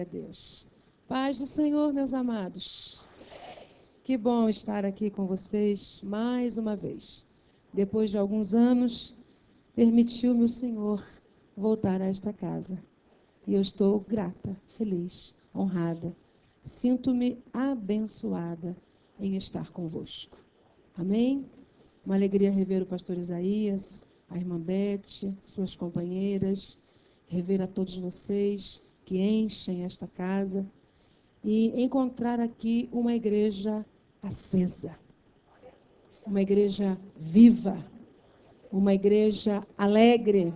Glória a Deus. Paz do Senhor, meus amados. Que bom estar aqui com vocês mais uma vez. Depois de alguns anos, permitiu-me o Senhor voltar a esta casa. E eu estou grata, feliz, honrada. Sinto-me abençoada em estar convosco. Amém? Uma alegria rever o pastor Isaías, a irmã Beth, suas companheiras, rever a todos vocês que enchem esta casa e encontrar aqui uma igreja acesa, uma igreja viva, uma igreja alegre,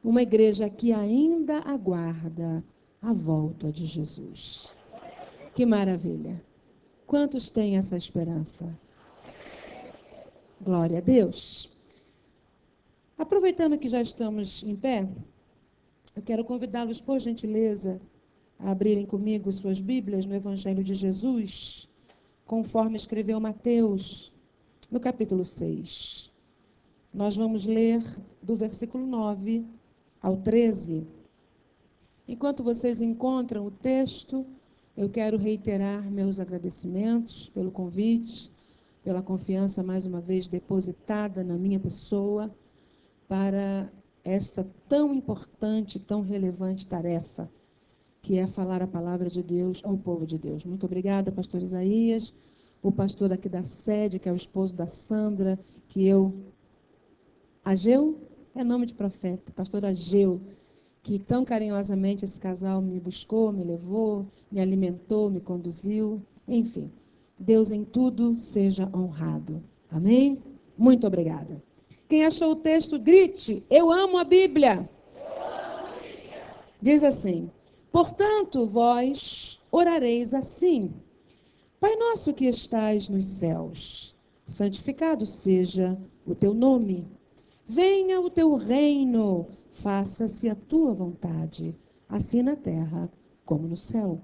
uma igreja que ainda aguarda a volta de Jesus. Que maravilha! Quantos têm essa esperança? Glória a Deus! Aproveitando que já estamos em pé, eu quero convidá-los, por gentileza, a abrirem comigo suas Bíblias no Evangelho de Jesus, conforme escreveu Mateus, no capítulo 6. Nós vamos ler do versículo 9 ao 13. Enquanto vocês encontram o texto, eu quero reiterar meus agradecimentos pelo convite, pela confiança mais uma vez depositada na minha pessoa para essa tão importante, tão relevante tarefa, que é falar a palavra de Deus ao povo de Deus. Muito obrigada, pastor Isaías, o pastor aqui da sede, que é o esposo da Sandra, Ageu? É nome de profeta, pastor Ageu, que tão carinhosamente esse casal me buscou, me levou, me alimentou, me conduziu, enfim. Deus em tudo seja honrado. Amém? Muito obrigada. Quem achou o texto, grite: eu amo a Bíblia. Diz assim: portanto, vós orareis assim: Pai nosso que estais nos céus, santificado seja o teu nome. Venha o teu reino, faça-se a tua vontade, assim na terra como no céu.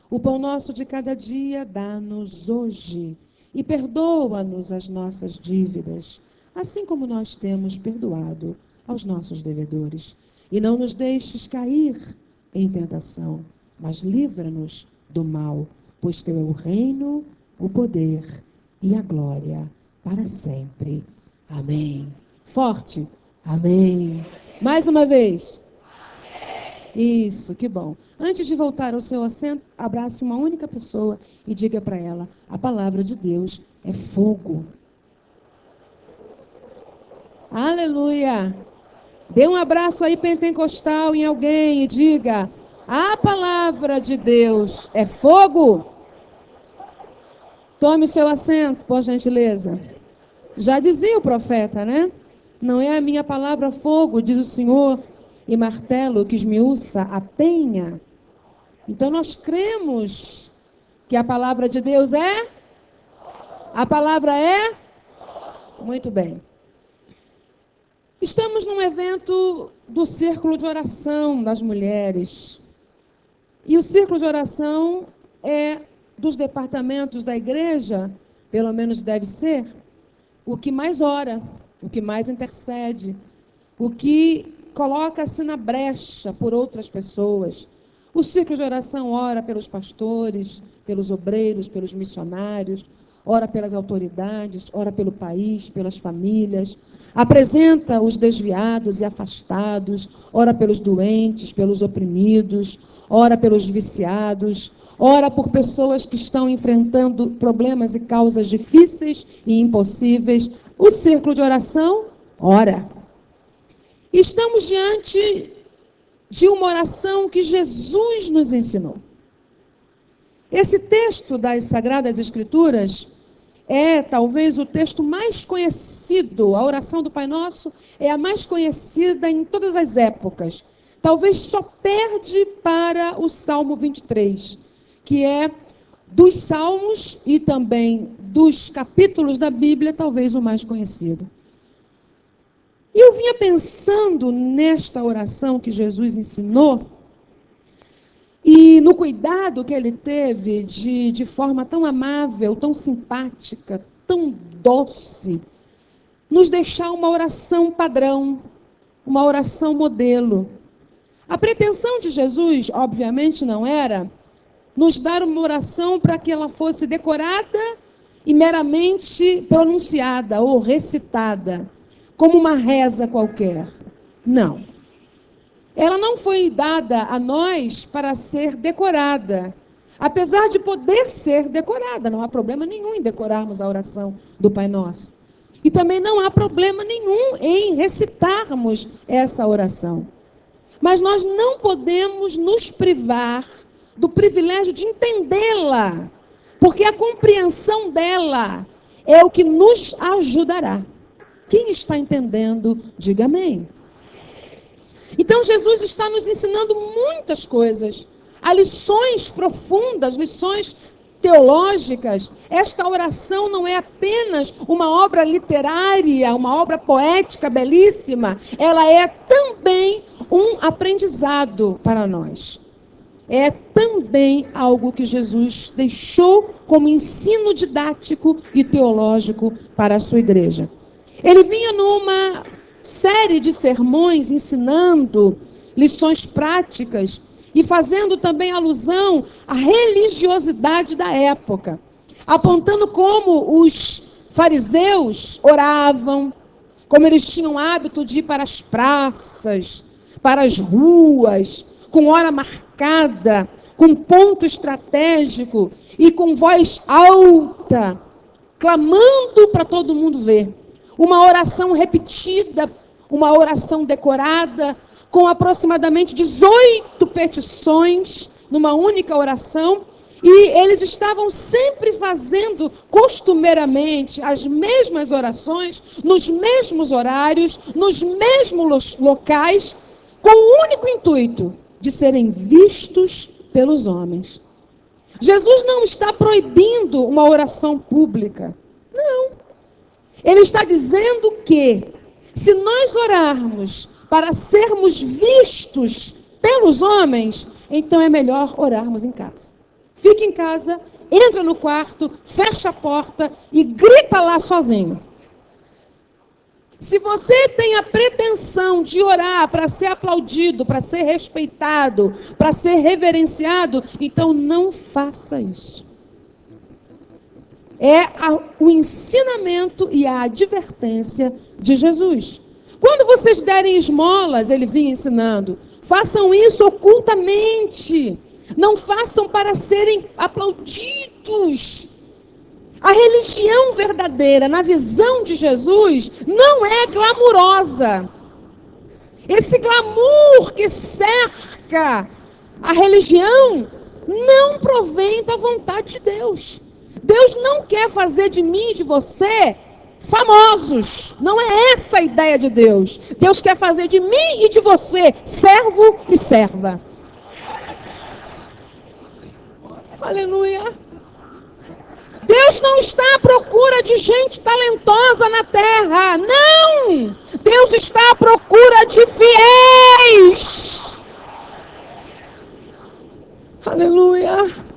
O pão nosso de cada dia dá-nos hoje, e perdoa-nos as nossas dívidas, assim como nós temos perdoado aos nossos devedores. E não nos deixes cair em tentação, mas livra-nos do mal, pois teu é o reino, o poder e a glória para sempre. Amém. Forte. Amém. Mais uma vez. Isso, que bom. Antes de voltar ao seu assento, abrace uma única pessoa e diga para ela: a palavra de Deus é fogo. Aleluia. Dê um abraço aí pentecostal em alguém e diga: a palavra de Deus é fogo. Tome o seu assento, por gentileza. Já dizia o profeta, né? Não é a minha palavra fogo, diz o Senhor, e martelo que esmiuça a penha. Então nós cremos que a palavra de Deus é? A palavra é? Muito bem. Estamos num evento do Círculo de Oração das Mulheres. E o Círculo de Oração é dos departamentos da igreja, pelo menos deve ser, o que mais ora, o que mais intercede, o que coloca-se na brecha por outras pessoas. O Círculo de Oração ora pelos pastores, pelos obreiros, pelos missionários, ora pelas autoridades, ora pelo país, pelas famílias, apresenta os desviados e afastados, ora pelos doentes, pelos oprimidos, ora pelos viciados, ora por pessoas que estão enfrentando problemas e causas difíceis e impossíveis. O Círculo de Oração ora. Estamos diante de uma oração que Jesus nos ensinou. Esse texto das Sagradas Escrituras é talvez o texto mais conhecido. A oração do Pai Nosso é a mais conhecida em todas as épocas. Talvez só perde para o Salmo 23, que é dos salmos e também dos capítulos da Bíblia, talvez o mais conhecido. E eu vinha pensando nesta oração que Jesus ensinou e no cuidado que ele teve de forma tão amável, tão simpática, tão doce, nos deixar uma oração padrão, uma oração modelo. A pretensão de Jesus, obviamente, não era nos dar uma oração para que ela fosse decorada e meramente pronunciada ou recitada, como uma reza qualquer. Não. Ela não foi dada a nós para ser decorada, apesar de poder ser decorada. Não há problema nenhum em decorarmos a oração do Pai Nosso. E também não há problema nenhum em recitarmos essa oração. Mas nós não podemos nos privar do privilégio de entendê-la, porque a compreensão dela é o que nos ajudará. Quem está entendendo, diga amém. Então Jesus está nos ensinando muitas coisas. Há lições profundas, lições teológicas. Esta oração não é apenas uma obra literária, uma obra poética belíssima. Ela é também um aprendizado para nós. É também algo que Jesus deixou como ensino didático e teológico para a sua igreja. Ele vinha numa série de sermões ensinando lições práticas e fazendo também alusão à religiosidade da época, apontando como os fariseus oravam, como eles tinham hábito de ir para as praças, para as ruas, com hora marcada, com ponto estratégico e com voz alta, clamando para todo mundo ver. Uma oração repetida, uma oração decorada, com aproximadamente 18 petições numa única oração, e eles estavam sempre fazendo costumeiramente as mesmas orações, nos mesmos horários, nos mesmos locais, com o único intuito de serem vistos pelos homens. Jesus não está proibindo uma oração pública. Não. Ele está dizendo que, se nós orarmos para sermos vistos pelos homens, então é melhor orarmos em casa. Fica em casa, entra no quarto, fecha a porta e grita lá sozinho. Se você tem a pretensão de orar para ser aplaudido, para ser respeitado, para ser reverenciado, então não faça isso. É o ensinamento e a advertência de Jesus. Quando vocês derem esmolas, ele vinha ensinando, façam isso ocultamente. Não façam para serem aplaudidos. A religião verdadeira, na visão de Jesus, não é glamurosa. Esse glamour que cerca a religião não provém da vontade de Deus. Deus não quer fazer de mim e de você famosos. Não é essa a ideia de Deus. Deus quer fazer de mim e de você servo e serva. Aleluia. Deus não está à procura de gente talentosa na terra. Não! Deus está à procura de fiéis. Aleluia.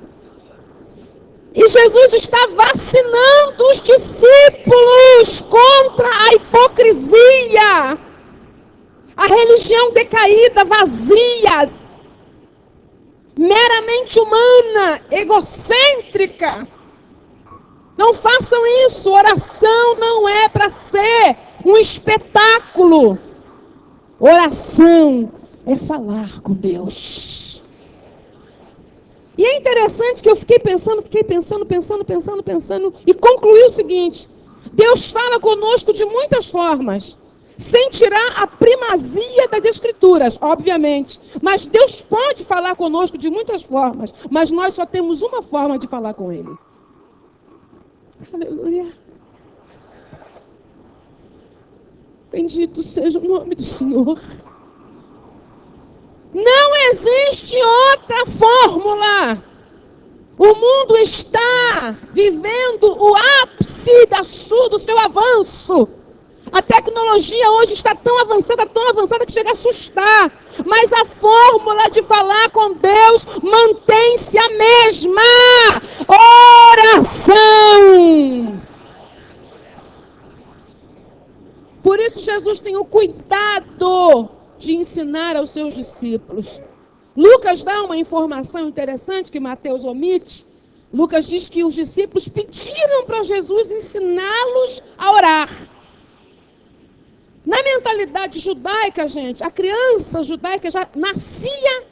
E Jesus está vacinando os discípulos contra a hipocrisia. A religião decaída, vazia, meramente humana, egocêntrica. Não façam isso. Oração não é para ser um espetáculo. Oração é falar com Deus. E é interessante que eu fiquei pensando, e concluí o seguinte: Deus fala conosco de muitas formas, sem tirar a primazia das Escrituras, obviamente. Mas Deus pode falar conosco de muitas formas, mas nós só temos uma forma de falar com Ele. Aleluia. Bendito seja o nome do Senhor. Não existe outra fórmula. O mundo está vivendo o ápice do seu avanço. A tecnologia hoje está tão avançada que chega a assustar. Mas a fórmula de falar com Deus mantém-se a mesma. Oração. Por isso Jesus tem o cuidado de ensinar aos seus discípulos. Lucas dá uma informação interessante que Mateus omite. Lucas diz que os discípulos pediram para Jesus ensiná-los a orar. Na mentalidade judaica, gente, a criança judaica já nascia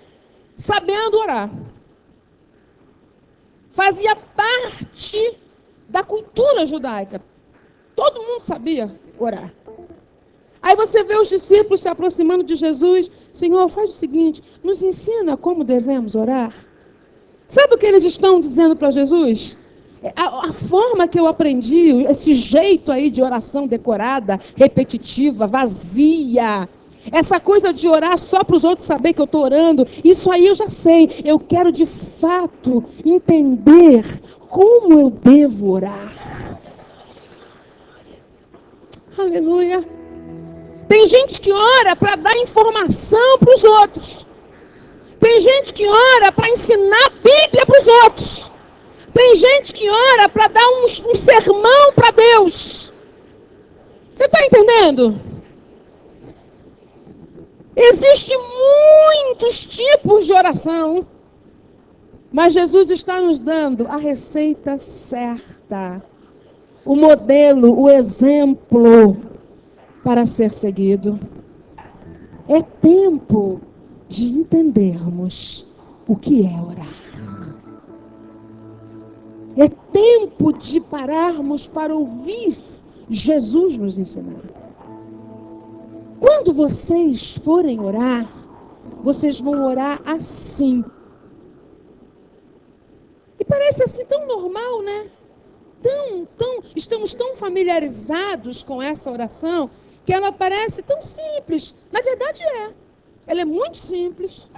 sabendo orar. Fazia parte da cultura judaica. Todo mundo sabia orar. Aí você vê os discípulos se aproximando de Jesus. Senhor, faz o seguinte, nos ensina como devemos orar. Sabe o que eles estão dizendo para Jesus? A forma que eu aprendi, esse jeito aí de oração decorada, repetitiva, vazia, essa coisa de orar só para os outros saber que eu estou orando, isso aí eu já sei. Eu quero de fato entender como eu devo orar. Aleluia. Tem gente que ora para dar informação para os outros. Tem gente que ora para ensinar a Bíblia para os outros. Tem gente que ora para dar um sermão para Deus. Você está entendendo? Existem muitos tipos de oração. Mas Jesus está nos dando a receita certa. O modelo, o exemplo para ser seguido. É tempo de entendermos o que é orar. É tempo de pararmos para ouvir Jesus nos ensinar. Quando vocês forem orar, vocês vão orar assim. E parece assim tão normal, né? Estamos tão familiarizados com essa oração que ela parece tão simples. Na verdade ela é muito simples,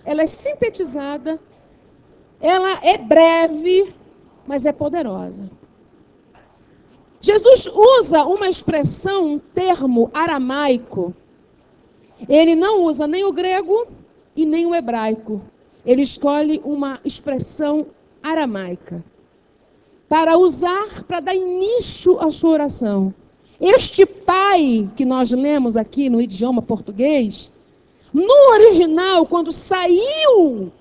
ela é sintetizada, ela é breve, mas é poderosa. Jesus usa uma expressão, um termo aramaico. Ele não usa nem o grego e nem o hebraico. Ele escolhe uma expressão aramaica para usar, para dar início à sua oração. Este pai que nós lemos aqui no idioma português, no original, quando saiu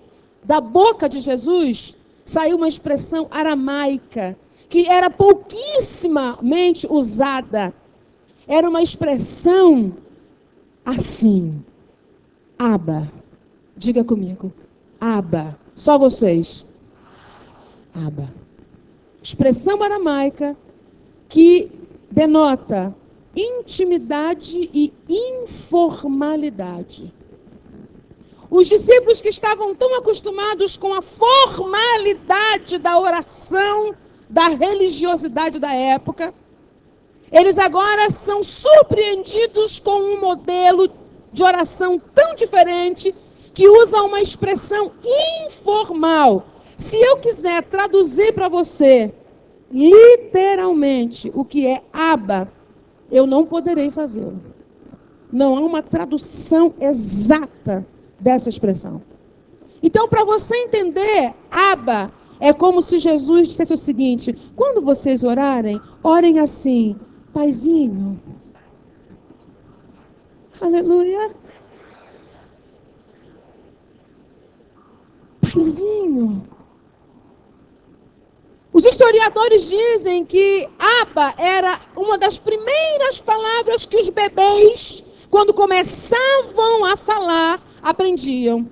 da boca de Jesus, saiu uma expressão aramaica, que era pouquissimamente usada. Era uma expressão assim. Aba. Diga comigo. Aba. Só vocês. Aba. Expressão aramaica que denota intimidade e informalidade. Os discípulos que estavam tão acostumados com a formalidade da oração, da religiosidade da época, eles agora são surpreendidos com um modelo de oração tão diferente, que usa uma expressão informal. Se eu quiser traduzir para você, literalmente, o que é aba, eu não poderei fazê-lo. Não há uma tradução exata dessa expressão. Então, para você entender, aba é como se Jesus dissesse o seguinte: quando vocês orarem, orem assim, Paizinho. Aleluia. Paizinho. Os historiadores dizem que aba era uma das primeiras palavras que os bebês, quando começavam a falar, aprendiam.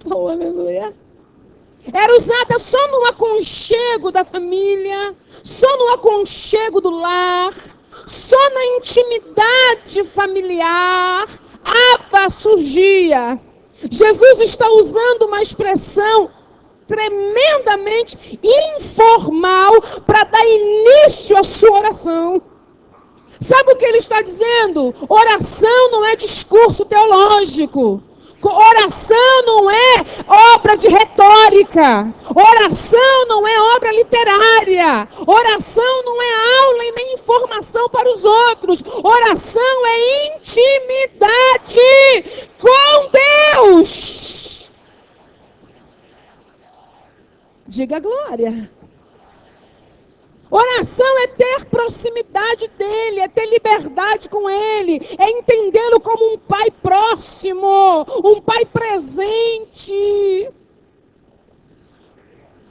Oh, aleluia. Era usada só no aconchego da família, só no aconchego do lar, só na intimidade familiar. Aba surgia. Jesus está usando uma expressão tremendamente informal para dar início à sua oração. Sabe o que ele está dizendo? Oração não é discurso teológico. Oração não é obra de retórica. Oração não é obra literária. Oração não é aula e nem informação para os outros. Oração é intimidade com Deus. Diga glória. Oração é ter proximidade dele, é ter liberdade com ele, é entendê-lo como um pai próximo. um pai presente,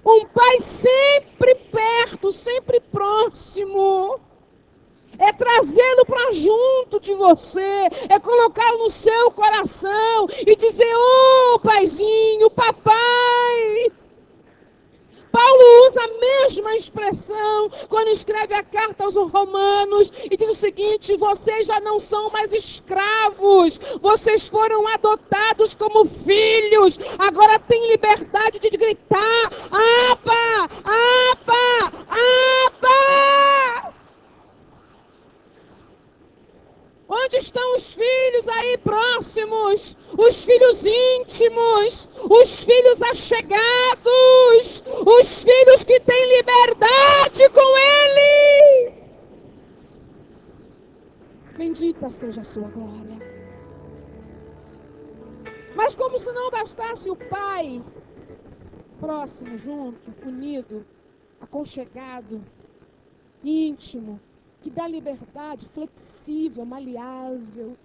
um pai sempre perto, sempre próximo. É trazê-lo para junto de você, é colocá-lo no seu coração e dizer: ô paizinho, papai. Paulo usa a mesma expressão quando escreve a carta aos Romanos e diz o seguinte: vocês já não são mais escravos, vocês foram adotados como filhos, agora tem liberdade de gritar: Abba, Abba, Abba! Onde estão os filhos aí próximos? Os filhos íntimos, os filhos achegados, os filhos que têm liberdade com Ele. Bendita seja a sua glória. Mas como se não bastasse o Pai próximo, junto, unido, aconchegado, íntimo, que dá liberdade, flexível, maleável.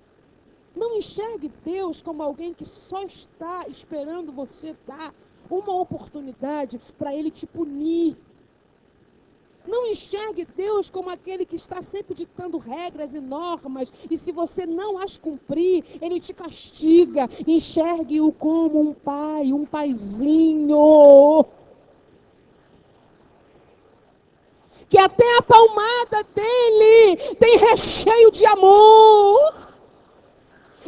Não enxergue Deus como alguém que só está esperando você dar uma oportunidade para Ele te punir. Não enxergue Deus como aquele que está sempre ditando regras e normas, e se você não as cumprir, Ele te castiga. Enxergue-o como um pai, um paizinho, que até a palmada dele tem recheio de amor.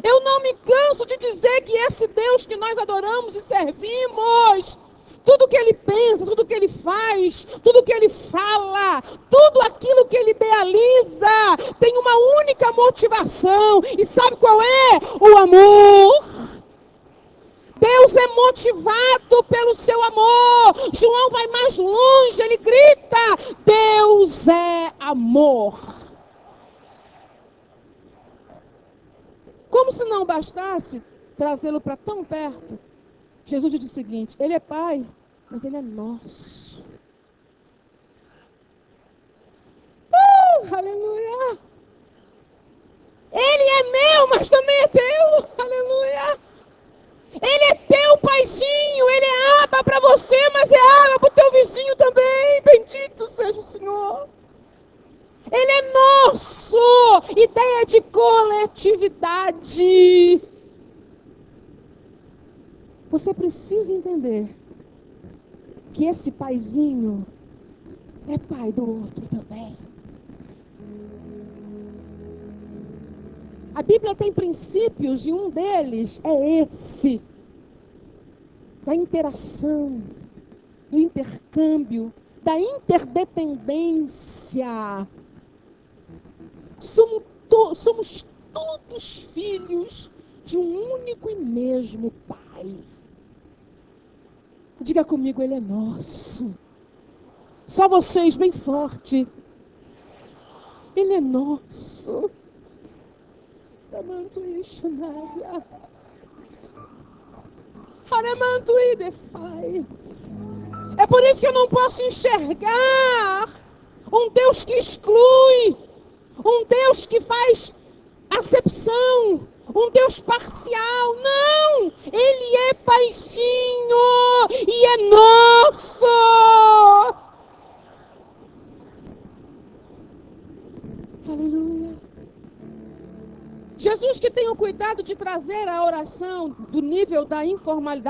Eu não me canso de dizer que esse Deus que nós adoramos e servimos, tudo que Ele pensa, tudo que Ele faz, tudo que Ele fala, tudo aquilo que Ele idealiza, tem uma única motivação. E sabe qual é? O amor. Deus é motivado pelo seu amor. João vai mais longe, ele grita: Deus é amor. Como se não bastasse trazê-lo para tão perto, Jesus diz o seguinte: Ele é Pai, mas Ele é nosso. Aleluia! Ele é meu, mas também é teu. Aleluia! Ele é teu paizinho, Ele é Abba para você, mas é Abba para o teu vizinho também. Bendito seja o Senhor. Ele é nosso. Ideia de coletividade. Você precisa entender que esse paizinho é pai do outro também. A Bíblia tem princípios e um deles é esse, da interação, do intercâmbio, da interdependência. Somos todos filhos de um único e mesmo Pai. Diga comigo: Ele é nosso. Só vocês, bem forte. Ele é nosso. É por isso que eu não posso enxergar um Deus que exclui, um Deus que faz acepção, um Deus parcial. Não! Ele é paizinho e é nosso. Aleluia. Jesus, que tem o cuidado de trazer a oração do nível da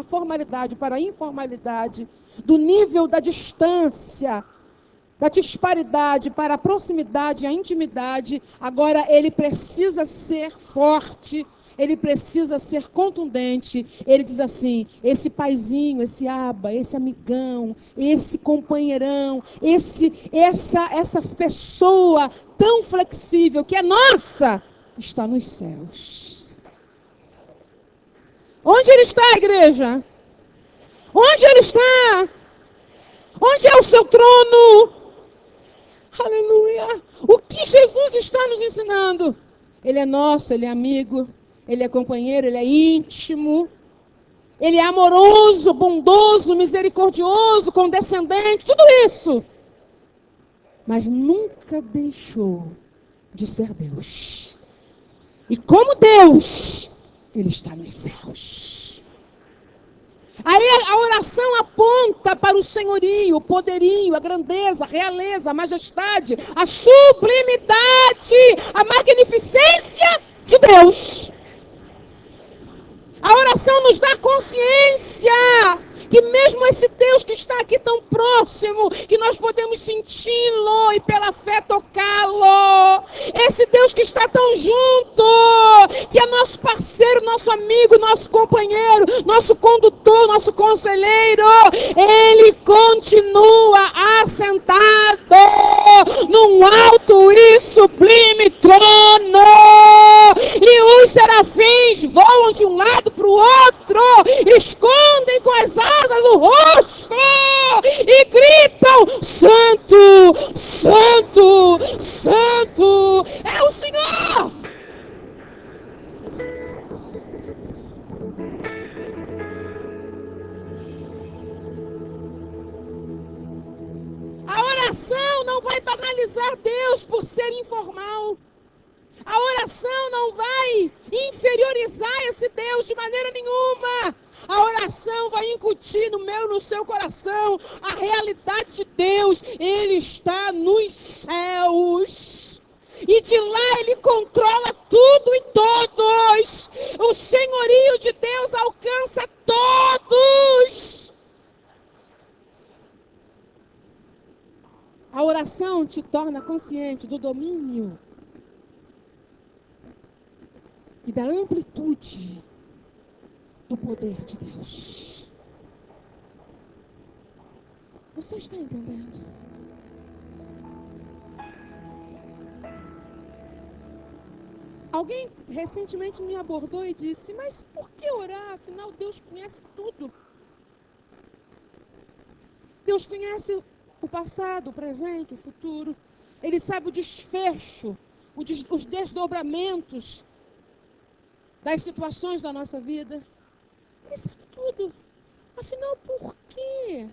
formalidade para a informalidade, do nível da distância, da disparidade para a proximidade, a intimidade, agora ele precisa ser forte, ele precisa ser contundente. Ele diz assim: esse paizinho, esse Abba, esse amigão, esse companheirão, essa pessoa tão flexível que é nossa, está nos céus. Onde Ele está, igreja? Onde Ele está? Onde é o seu trono? Aleluia! O que Jesus está nos ensinando? Ele é nosso, Ele é amigo, Ele é companheiro, Ele é íntimo, Ele é amoroso, bondoso, misericordioso, condescendente, tudo isso. Mas nunca deixou de ser Deus. E como Deus, Ele está nos céus. Aí a oração aponta para o senhorio, o poderio, a grandeza, a realeza, a majestade, a sublimidade, a magnificência de Deus. A oração nos dá consciência que mesmo esse Deus que está aqui tão próximo, que nós podemos senti-lo e pela fé tocá-lo, esse Deus que está tão junto, que é nosso parceiro, nosso amigo, nosso companheiro, nosso condutor, nosso conselheiro, ele continua assentado num alto e sublime trono, e os serafins voam de um lado para o outro, escondem com as asas o rosto e gritam: Santo, Santo, Santo é o Senhor. A oração não vai banalizar Deus por ser informal. A oração não vai inferiorizar esse Deus de maneira nenhuma. A oração vai incutir no meu e no seu coração a realidade de Deus. Ele está nos céus. E de lá ele controla tudo e todos. O senhorio de Deus alcança todos. A oração te torna consciente do domínio e da amplitude do poder de Deus. Você está entendendo? Alguém recentemente me abordou e disse: mas por que orar? Afinal, Deus conhece tudo. Deus conhece o passado, o presente, o futuro. Ele sabe o desfecho, os desdobramentos das situações da nossa vida. Ele sabe tudo. Afinal, por que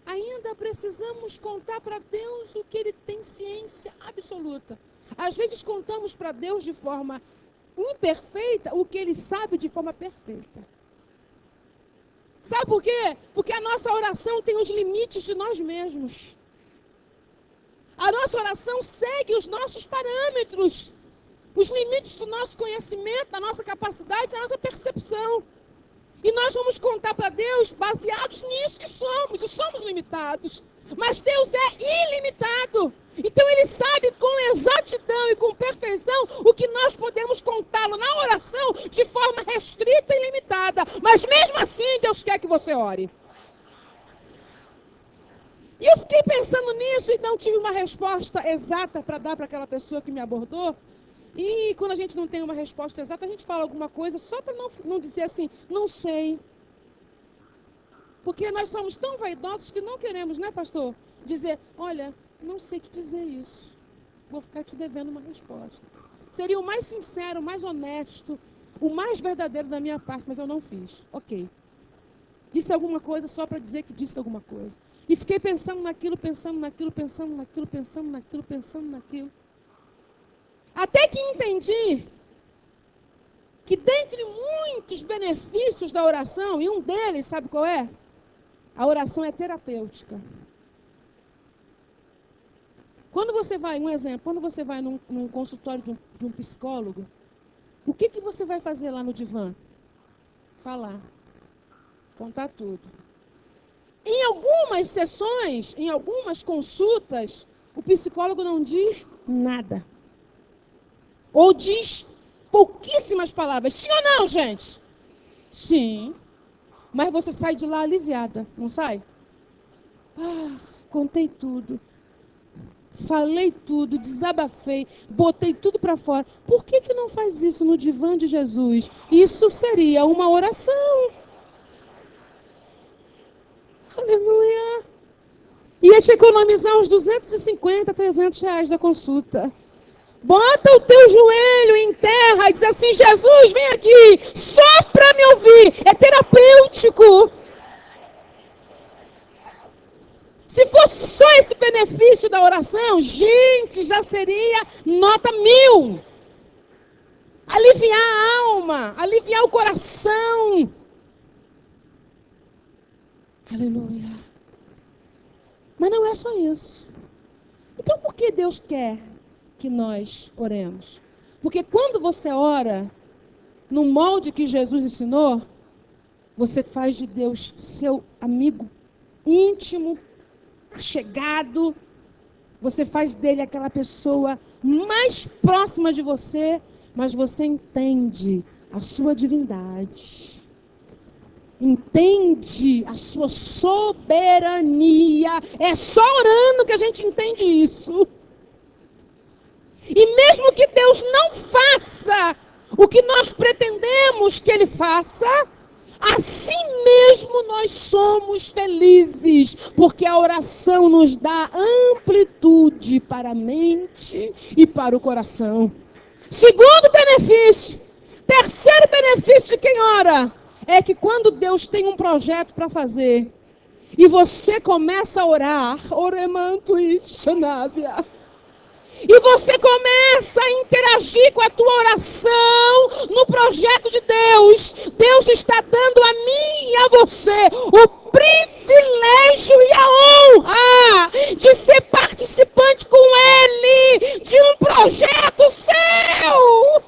ainda precisamos contar para Deus o que Ele tem ciência absoluta? Às vezes contamos para Deus de forma imperfeita o que Ele sabe de forma perfeita. Sabe por quê? Porque a nossa oração tem os limites de nós mesmos. A nossa oração segue os nossos parâmetros, os limites do nosso conhecimento, da nossa capacidade, da nossa percepção. E nós vamos contar para Deus baseados nisso que somos, e somos limitados. Mas Deus é ilimitado. Então Ele sabe com exatidão e com perfeição o que nós podemos contá-lo na oração de forma restrita e limitada. Mas mesmo assim Deus quer que você ore. E eu fiquei pensando nisso e não tive uma resposta exata para dar para aquela pessoa que me abordou. E quando a gente não tem uma resposta exata, a gente fala alguma coisa só para não dizer assim, não sei. Porque nós somos tão vaidosos que não queremos, né, pastor? Dizer, olha, não sei te dizer isso. Vou ficar te devendo uma resposta. Seria o mais sincero, o mais honesto, o mais verdadeiro da minha parte, mas eu não fiz. Ok. Disse alguma coisa só para dizer que disse alguma coisa. E fiquei pensando naquilo, pensando naquilo, pensando naquilo, pensando naquilo, pensando naquilo. Até que entendi que dentre muitos benefícios da oração, e um deles, sabe qual é? A oração é terapêutica. Quando você vai, um exemplo, quando você vai num consultório de um psicólogo, o que você vai fazer lá no divã? Falar. Contar tudo. Em algumas sessões, em algumas consultas, o psicólogo não diz nada. Ou diz pouquíssimas palavras. Sim ou não, gente? Sim. Mas você sai de lá aliviada, não sai? Contei tudo. Falei tudo, desabafei, botei tudo para fora. Por que não faz isso no divã de Jesus? Isso seria uma oração. Aleluia. Ia te economizar uns 250, 300 reais da consulta. Bota o teu joelho em terra e diz assim, Jesus, vem aqui, só para me ouvir. É terapêutico. Se fosse só esse benefício da oração, gente, já seria nota 1000. aliviar a alma, aliviar o coração. Aleluia. Mas não é só isso. Então por que Deus quer que nós oremos? Porque quando você ora no molde que Jesus ensinou, você faz de Deus seu amigo íntimo, chegado. Você faz dele aquela pessoa mais próxima de você, mas você entende a sua divindade. Entende a sua soberania. É só orando que a gente entende isso. E mesmo que Deus não faça o que nós pretendemos que Ele faça, assim mesmo nós somos felizes, porque a oração nos dá amplitude para a mente e para o coração. Segundo benefício, terceiro benefício de quem ora, é que quando Deus tem um projeto para fazer, e você começa a orar, oremanto e xanávia, e você começa a interagir com a tua oração no projeto de Deus. Deus está dando a mim e a você o privilégio e a honra de ser participante com Ele de um projeto seu.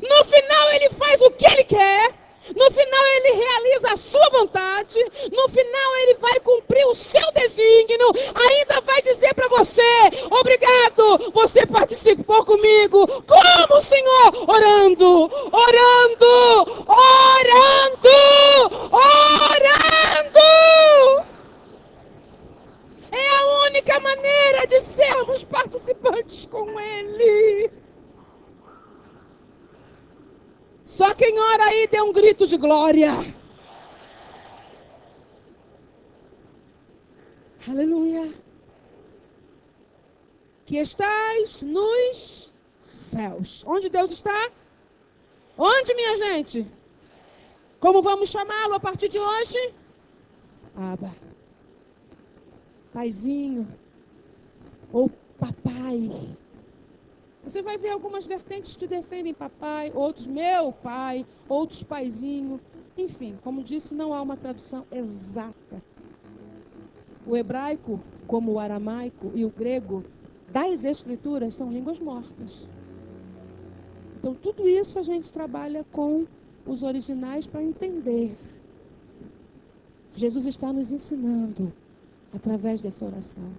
No final Ele faz o que Ele quer. No final Ele realiza a sua vontade. No final Ele vai cumprir o seu desígnio. Ainda vai dizer para você: obrigado, você participou comigo. Como, Senhor? Orando, orando, orando, orando. É a única maneira de sermos participantes com Ele. Só quem ora aí dê um grito de glória. Aleluia. Que estás nos céus. Onde Deus está? Onde, minha gente? Como vamos chamá-lo a partir de hoje? Abba. Paizinho. Ou papai. Você vai ver algumas vertentes que defendem papai, outros meu pai, outros paizinho. Enfim, como disse, não há uma tradução exata. O hebraico, como o aramaico e o grego, das escrituras, são línguas mortas. Então, tudo isso a gente trabalha com os originais para entender. Jesus está nos ensinando através dessa oração.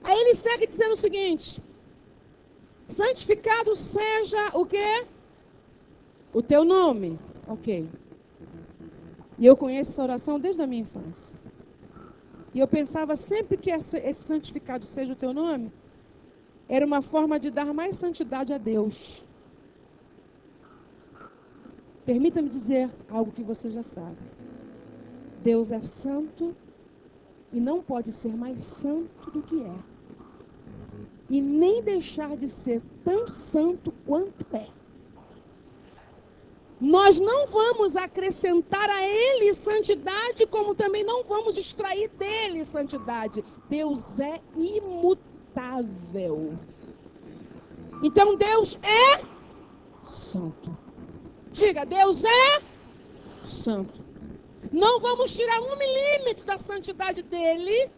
Aí ele segue dizendo o seguinte: santificado seja o quê? O teu nome. Ok. E eu conheço essa oração desde a minha infância. E eu pensava sempre que esse santificado seja o teu nome era uma forma de dar mais santidade a Deus. Permita-me dizer algo que você já sabe. Deus é santo e não pode ser mais santo do que é. E nem deixar de ser tão santo quanto é. Nós não vamos acrescentar a Ele santidade, como também não vamos extrair dele santidade. Deus é imutável. Então Deus é santo. Diga, Deus é santo. Não vamos tirar 1 milímetro da santidade dele,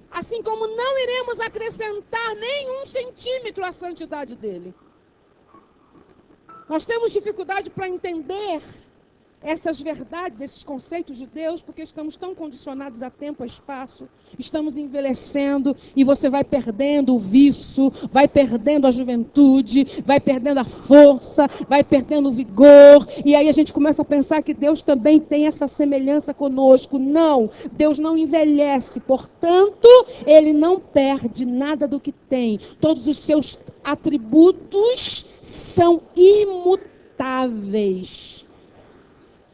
assim como não iremos acrescentar nem 1 centímetro à santidade dele. Nós temos dificuldade para entender essas verdades, esses conceitos de Deus, porque estamos tão condicionados a tempo e espaço, estamos envelhecendo e você vai perdendo o vício, vai perdendo a juventude, vai perdendo a força, vai perdendo o vigor, e aí a gente começa a pensar que Deus também tem essa semelhança conosco. Não, Deus não envelhece, portanto, Ele não perde nada do que tem. Todos os seus atributos são imutáveis.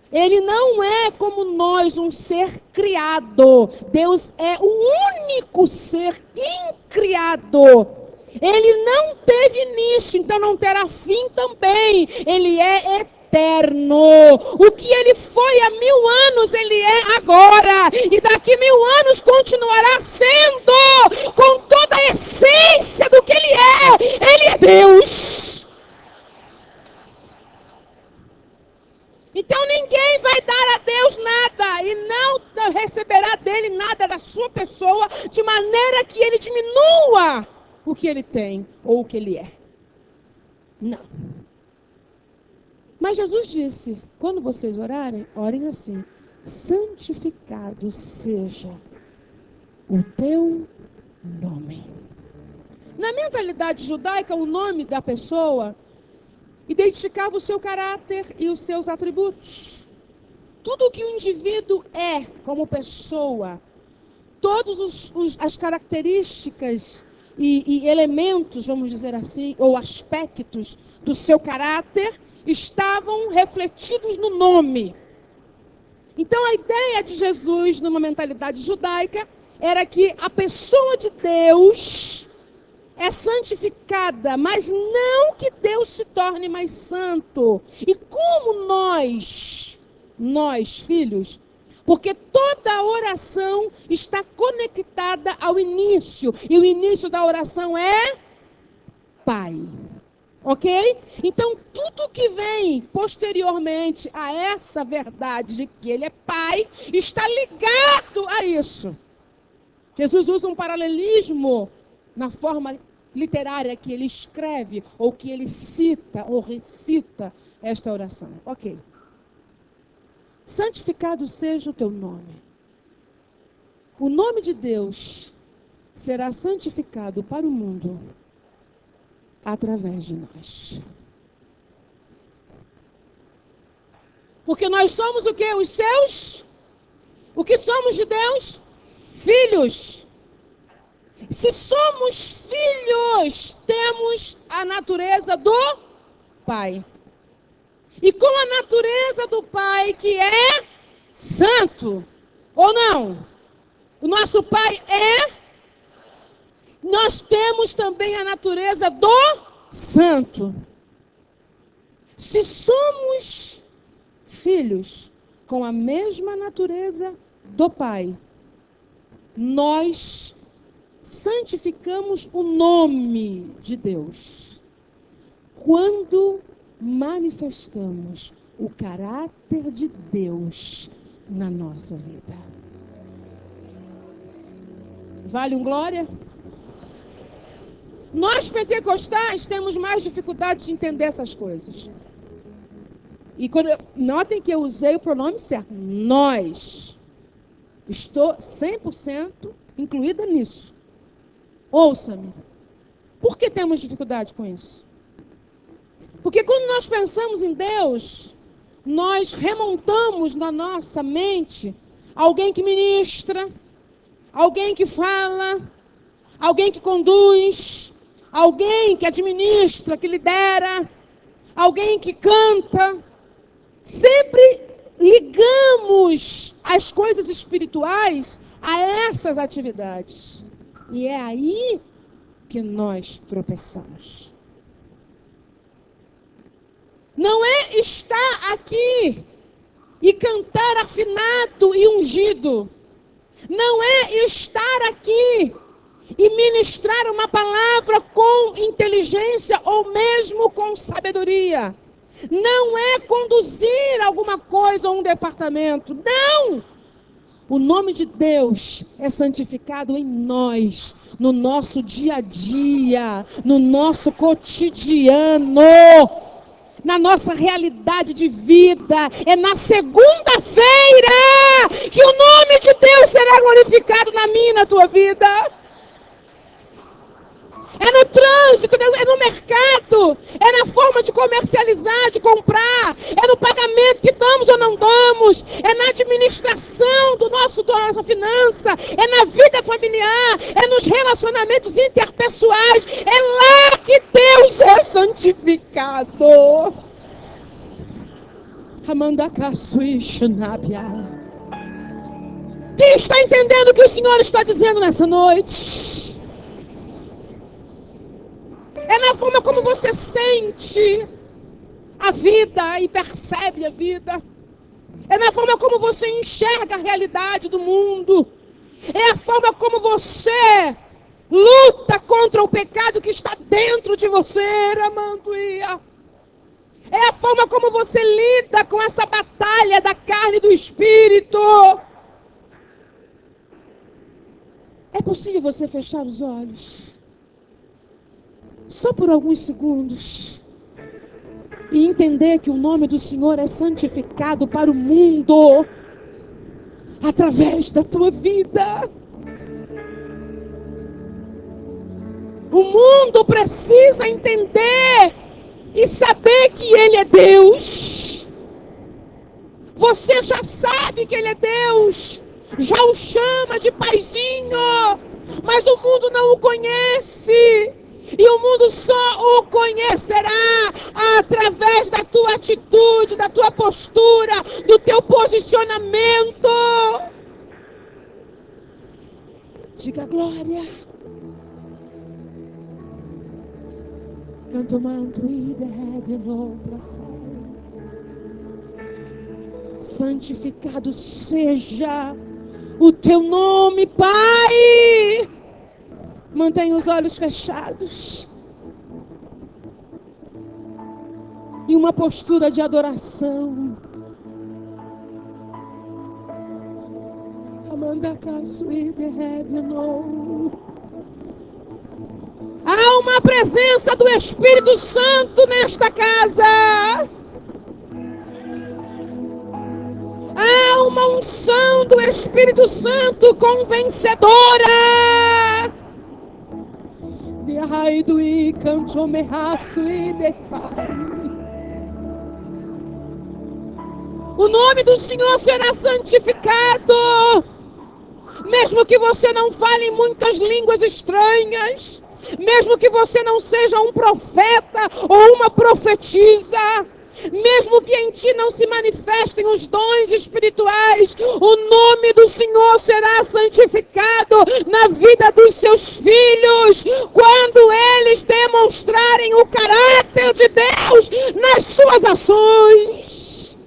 Ele não é como nós, um ser criado. Deus é o único ser incriado. Ele não teve início, então não terá fim também. Ele é eterno. O que ele foi há 1000 anos, ele é agora. E daqui 1000 anos continuará sendo, com toda a essência do que ele é. Ele é Deus. Então ninguém vai dar a Deus nada e não receberá dele nada da sua pessoa, de maneira que ele diminua o que ele tem ou o que ele é. Não. Mas Jesus disse, quando vocês orarem, orem assim: santificado seja o teu nome. Na mentalidade judaica, o nome da pessoa identificava o seu caráter e os seus atributos. Tudo que o indivíduo é como pessoa, todas as características e elementos, vamos dizer assim, ou aspectos do seu caráter, estavam refletidos no nome. Então a ideia de Jesus, numa mentalidade judaica, era que a pessoa de Deus é santificada, mas não que Deus se torne mais santo. E como nós, filhos, porque toda oração está conectada ao início, e o início da oração é Pai. Ok? Então, tudo que vem posteriormente a essa verdade de que Ele é Pai, está ligado a isso. Jesus usa um paralelismo na forma literária que ele escreve, ou que ele cita, ou recita esta oração. Ok. Santificado seja o teu nome. O nome de Deus será santificado para o mundo através de nós. Porque nós somos o quê? Os seus? O que somos de Deus? Filhos. Se somos filhos, temos a natureza do Pai. E com a natureza do Pai, que é santo, ou não? O nosso Pai é... Nós temos também a natureza do santo. Se somos filhos com a mesma natureza do Pai, nós santificamos o nome de Deus quando manifestamos o caráter de Deus na nossa vida. Vale um glória? Nós pentecostais temos mais dificuldade de entender essas coisas. E notem que eu usei o pronome certo. Nós. Estou 100% incluída nisso. Ouça-me. Por que temos dificuldade com isso? Porque quando nós pensamos em Deus, nós remontamos na nossa mente alguém que ministra, alguém que fala, alguém que conduz, alguém que administra, que lidera, alguém que canta. Sempre ligamos as coisas espirituais a essas atividades. E é aí que nós tropeçamos. Não é estar aqui e cantar afinado e ungido. Não é estar aqui e ministrar uma palavra com inteligência ou mesmo com sabedoria. Não é conduzir alguma coisa ou um departamento. Não! O nome de Deus é santificado em nós, no nosso dia a dia, no nosso cotidiano, na nossa realidade de vida. É na segunda-feira que o nome de Deus será glorificado na minha e na tua vida. É no trânsito, é no mercado, é na forma de comercializar, de comprar, é no pagamento que damos ou não damos, é na administração da nossa finança, é na vida familiar, é nos relacionamentos interpessoais, é lá que Deus é santificado. Quem está entendendo o que o Senhor está dizendo nessa noite? É na forma como você sente a vida e percebe a vida. É na forma como você enxerga a realidade do mundo. É a forma como você luta contra o pecado que está dentro de você, Ramanduia. É a forma como você lida com essa batalha da carne e do espírito. É possível você fechar os olhos só por alguns segundos e entender que o nome do Senhor é santificado para o mundo através da tua vida. O mundo precisa entender e saber que Ele é Deus. Você já sabe que Ele é Deus, já o chama de paizinho, mas o mundo não o conhece. E o mundo só o conhecerá através da tua atitude, da tua postura, do teu posicionamento. Diga glória. Canto manto e derrebe no braço. Santificado seja o teu nome, Pai. Mantenha os olhos fechados. Em uma postura de adoração. Há uma presença do Espírito Santo nesta casa. Há uma unção do Espírito Santo convencedora. O nome do Senhor será santificado. Mesmo que você não fale muitas línguas estranhas, mesmo que você não seja um profeta ou uma profetisa, mesmo que em ti não se manifestem os dons espirituais, o nome do Senhor será santificado na vida dos seus filhos, quando eles demonstrarem o caráter de Deus nas suas ações.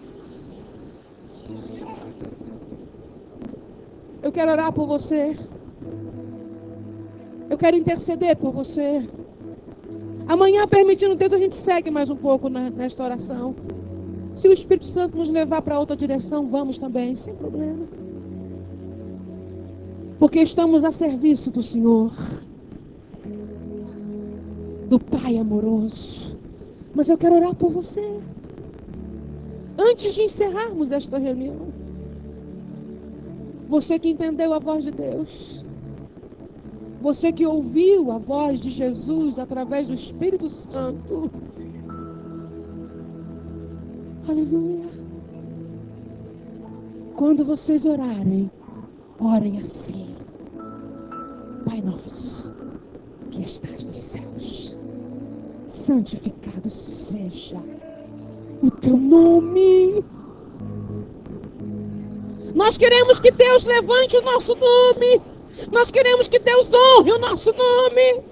Eu quero orar por você. Eu quero interceder por você. Amanhã, permitindo Deus, a gente segue mais um pouco nesta oração. Se o Espírito Santo nos levar para outra direção, vamos também, sem problema. Porque estamos a serviço do Senhor, do Pai amoroso. Mas eu quero orar por você. Antes de encerrarmos esta reunião, você que entendeu a voz de Deus, você que ouviu a voz de Jesus através do Espírito Santo. Aleluia. Quando vocês orarem, orem assim: Pai nosso, que estás nos céus, santificado seja o teu nome. Nós queremos que Deus levante o nosso nome. Nós queremos que Deus honre o nosso nome.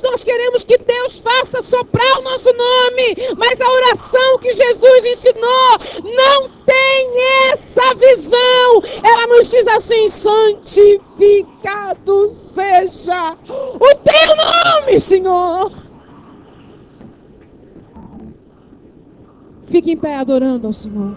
Nós queremos que Deus faça soprar o nosso nome. Mas a oração que Jesus ensinou não tem essa visão. Ela nos diz assim: santificado seja o teu nome, Senhor. Fique em pé adorando ao Senhor.